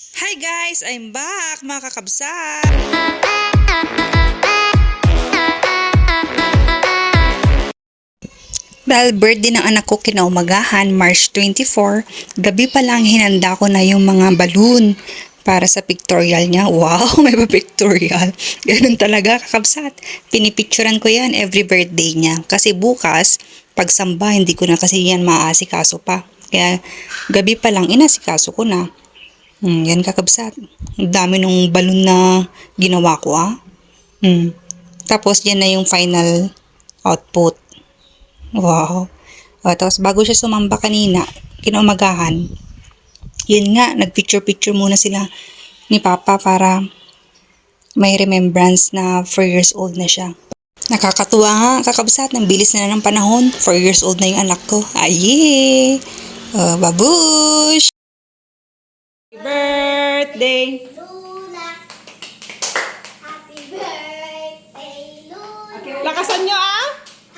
Hi guys! I'm back mga kakabsat! Dahil birthday ng anak ko kinaumagahan, March 24, gabi pa lang hinanda ko na yung mga balloon para sa pictorial niya. Wow, may pa-pictorial. Ganun talaga kakabsat. Pinipicturan ko yan every birthday niya. Kasi bukas, pagsamba, hindi ko na kasi yan maaasikaso pa. Kaya gabi pa lang inasikaso ko na. Yan kakabsat. Ang dami nung balon na ginawa ko Tapos yan na yung final output. Wow. Tapos bago siya sumamba kanina, kinaumagahan, yun nga, nagpicture-picture muna sila ni Papa para may remembrance na 4 years old na siya. Nakakatuwa nga, kakabsat, ng bilis na ng panahon. 4 years old na yung anak ko. Aye! Babush! Happy birthday! Luna. Happy birthday, Luna. Lakasan nyo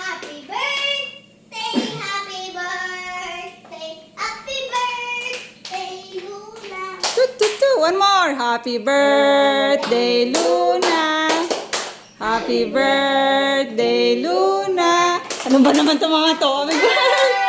Happy birthday, happy birthday, happy birthday, Luna. One more. Happy birthday, Luna. Happy birthday, Luna. Ano ba naman ito mga to? Happy birthday.